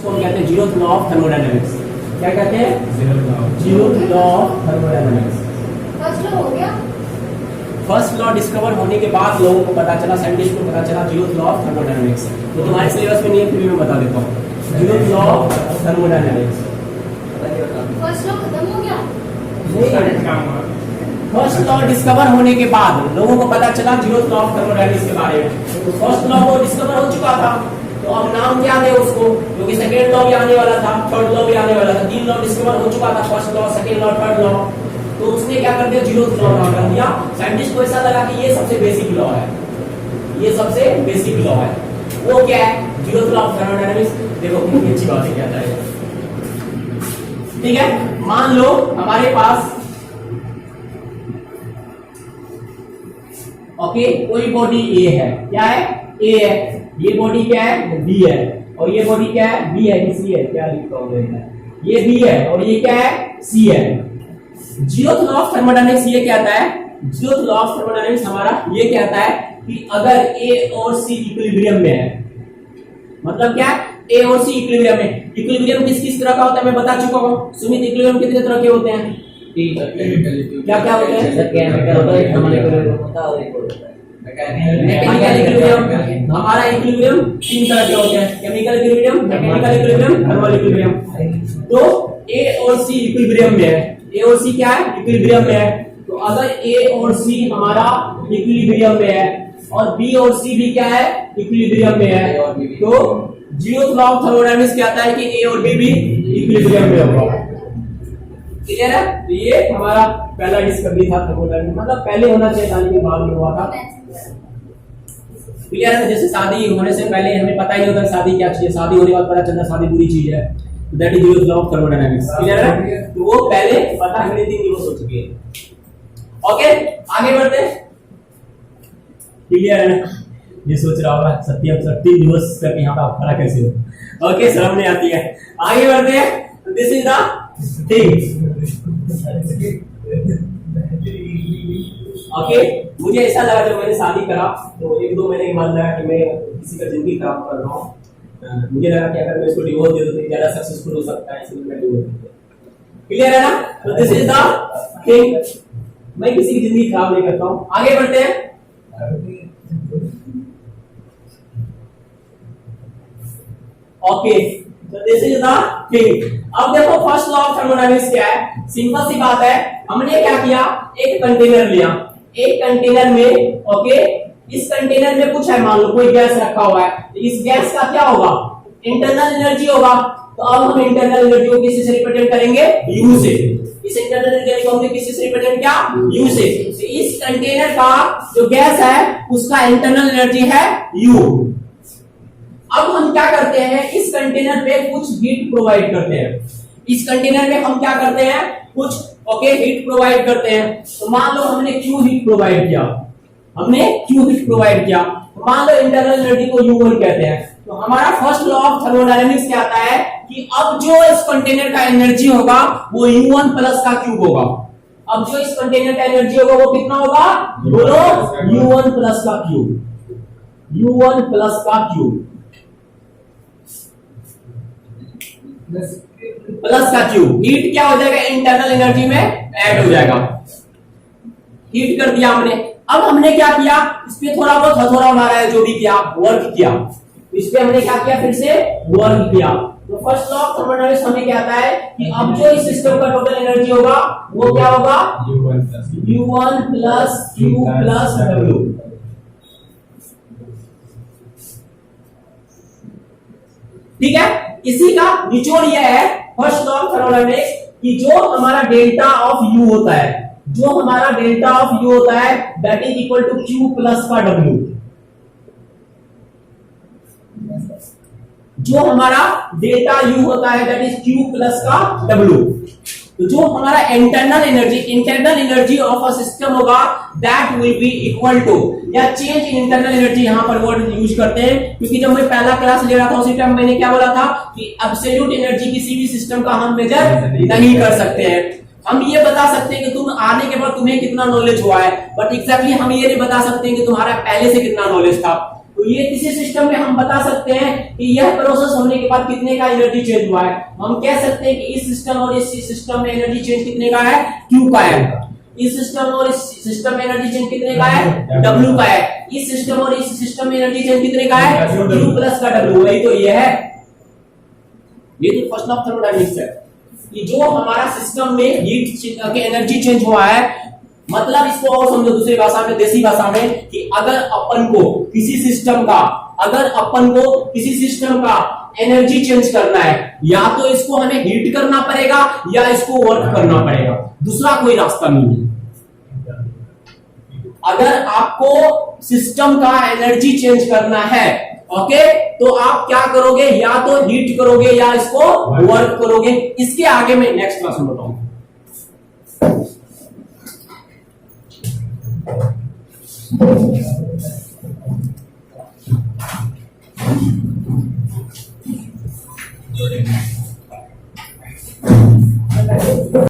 उसको हम कहते हैं जीरोथ लॉ ऑफ थर्मोडायनेमिक्स। क्या कहते हैं? Zeroth law of thermodynamics. First law discover होने के बाद लोगों को पता चला, साइंटिस्ट को पता चला जीरोथ लॉ ऑफ थर्मोडायनेमिक्स। तो तुम्हारे सिलेबस में नहीं है, फिर भी मैं बता देता हूँ zeroth law of thermodynamics. First law खत्म हो गया? फर्स्ट लॉ डिस्कवर होने के बाद लोगों को पता चला जीरोथ लॉ ऑफ थर्मोडायनेमिक्स के बारे में। तो फर्स्ट लॉ को डिस्कवर हो चुका था, तो अब नाम क्या दे उसको, क्योंकि सेकेंड लॉ भी आने वाला था, थर्ड लॉ भी आने वाला था। 3 लॉ डिस्कवर हो चुका था, first law, second law, third law. तो उसने क्या कर दिया, जीरोथ लॉ नाम कर दिया। साइंटिस्ट को ऐसा लगा कि ये सबसे बेसिक लॉ है, ये सबसे बेसिक लॉ है। वो क्या है? Zeroth law of thermodynamics. देखो कितनी अच्छी बात है, क्या है, ठीक है। मान लो हमारे पास ओके कोई बॉडी ए है, क्या है? ए है। ये बॉडी क्या है? बी है। और ये बॉडी क्या है? बी है कि सी है? क्या लिखा हुआ है? ये बी है और ये क्या है? सी है। जीरोथ लॉ ऑफ थर्मोडायनेमिक्स ये कहता है, जीरोथ लॉ ऑफ थर्मोडायनेमिक्स हमारा ये कहता है कि अगर ए और सी इक्विलिब्रियम में है, मतलब क्या? ए और सी इक्विलिब्रियम में। इक्विलिब्रियम किस किस तरह का होता है मैं बता चुका हूं। सुमित, इक्विलिब्रियम कितने तरह के होते हैं? क्या क्या होते हैं? केमिकल होता है, इकोनॉमिकल होता है और एक होता है मैकेनिकल इक्विलिब्रियम। हमारा इक्विलिब्रियम 3 तरह के होते हैं, chemical equilibrium, mechanical equilibrium, thermal equilibrium. तो ए और सी इक्विलिब्रियम में है। ए और सी क्या है? इक्विलिब्रियम में है। तो अगर ए और सी हमारा इक्विलिब्रियम में है और बी और सी भी क्या है? इक्विलिब्रियम में है, तो जीरोथ लॉ ऑफ थर्मोडायनेमिक्स कहता है कि ए और बी भी इक्विलिब्रियम में होगा। क्लियर है? तो ये हमारा पहला डिस्कवरी था थर्मोडायनेमिक्स, मतलब पहले होना चाहिए था लेकिन बाद में हुआ था। क्लियर है? जैसे शादी होने से पहले हमें पता ही होता है शादी क्या चीज है, शादी होने के बाद पता चलता शादी बुरी चीज है। That is zeroth law of thermodynamics. Clear है? तो वो पहले पता हमने 3 दिवस हो चुके हैं। ओके आगे बढ़ते हैं। क्लियर है? ये सोच रहा होगा सत्यम सर 3 दिवस तक यहाँ पे खड़ा कैसे हो। ओके शर्म नहीं आती है। आगे बढ़ते हैं। This is the thing. Okay मुझे ऐसा लगा जब मैंने शादी करा तो 1-2 महीने के बाद लगा कि मैं किसी का जिंदगी खराब कर रहा हूँ। मुझे लगा कि अगर मैं इसको डिवोर्स दे दूं तो ज्यादा सक्सेसफुल हो सकता है, इसलिए मैं डिवोर्स दे दिया। क्लियर है ना? तो दिस इज द थिंग। मैं किसी की जिंदगी खराब नहीं करता हूँ। आगे बढ़ते हैं। ओके तो दिस इज द थिंग। अब देखो फर्स्ट लॉ ऑफ थर्मोडायनेमिक्स क्या है? सिंपल सी बात है, हमने क्या किया, एक कंटेनर लिया। एक कंटेनर में ओके इस कंटेनर में कुछ है, मान लो कोई गैस रखा हुआ है, तो इस गैस का क्या होगा? इंटरनल एनर्जी होगा। तो अब हम इंटरनल एनर्जी को किसी से रिप्रेजेंट करेंगे? यू से। इस इंटरनल एनर्जी को हम किसी से रिप्रेजेंट क्या? यू से। तो इस कंटेनर का जो गैस है उसका इंटरनल एनर्जी है यू। अब हम क्या करते हैं, इस कंटेनर पे कुछ हीट प्रोवाइड करते हैं। इस कंटेनर में हम क्या करते हैं, कुछ ओके हीट प्रोवाइड करते हैं। तो मान लो हमने क्यू हीट प्रोवाइड किया, हमने क्यू हीट प्रोवाइड किया, तो मान लो इंटरनल एनर्जी को U1 कहते हैं। तो हमारा फर्स्ट लॉ ऑफ थर्मोडायनेमिक्स क्या आता है कि अब जो इस कंटेनर का एनर्जी होगा वो U1 प्लस का क्यूब होगा। अब जो इस कंटेनर का एनर्जी होगा वो कितना होगा? बोलो U1 प्लस का क्यूब। U1 प्लस का क्यूब प्लस का क्यूब। हीट क्या हो जाएगा? इंटरनल एनर्जी में ऐड हो जाएगा। हीट कर दिया हमने। अब हमने क्या किया, इस पे थोड़ा बहुत हथौड़ा मारा है, जो भी किया वर्क किया। इस पे हमने क्या किया, फिर से वर्क किया। तो फर्स्ट लॉ ऑफ थर्मोडायनेमिक्स हमें कहता है कि अब जो इस सिस्टम का टोटल एनर्जी होगा वो क्या होगा? U1 plus Q plus W। ठीक है? इसी का निचोड़ यह है फर्स्ट लॉ ऑफ थर्मोडायनेमिक्स कि जो हमारा डेल्टा ऑफ U होता है, जो हमारा डेल्टा ऑफ U होता है that is equal to Q plus का W। जो हमारा डेल्टा U होता है दैट इज Q प्लस का W। तो जो हमारा internal energy of a system होगा that will be equal to, या चेंज इन इंटरनल एनर्जी यहां पर वर्ड यूज करते हैं, क्योंकि जब मैं पहला क्लास ले रहा था उसी टाइम मैंने क्या बोला था कि एब्सोल्यूट एनर्जी किसी भी सिस्टम का हम मेजर नहीं कर सकते हैं। हम ये बता सकते हैं कि तुम आने के बाद तुम्हें कितना नॉलेज हुआ है, बट एग्जैक्टली हम ये नहीं बता सकते हैं कि तुम्हारा पहले से कितना नॉलेज था। तो ये किसी सिस्टम में हम बता सकते हैं कि यह प्रोसेस होने के बाद कितने का एनर्जी चेंज हुआ है। हम कह सकते हैं कि इस सिस्टम और इस सिस्टम में एनर्जी चेंज कितने का है, Q का है। इस सिस्टम और इस सिस्टम में एनर्जी चेंज कितने का है, W का है। इस सिस्टम और इस सिस्टम में एनर्जी चेंज कितने का है, Q प्लस का W। वही तो ये है, ये तो फर्स्ट लॉ ऑफ थर्मोडायनेमिक्स है कि जो हमारा सिस्टम में हीट के एनर्जी चेंज हुआ है, मतलब इसको और समझो दूसरी भाषा में, देसी भाषा में, कि अगर अपन को किसी सिस्टम का एनर्जी चेंज करना है, या तो इसको हमें हीट करना पड़ेगा या इसको वर्क करना पड़ेगा, दूसरा कोई रास्ता नहीं है। अगर आपको सिस्टम का एनर्जी चेंज करना है, ओके, तो आप क्या करोगे, या तो हीट करोगे या इसको वर्क करोगे। इसके आगे मैं नेक्स्ट क्लास में बताऊंगा। Good evening.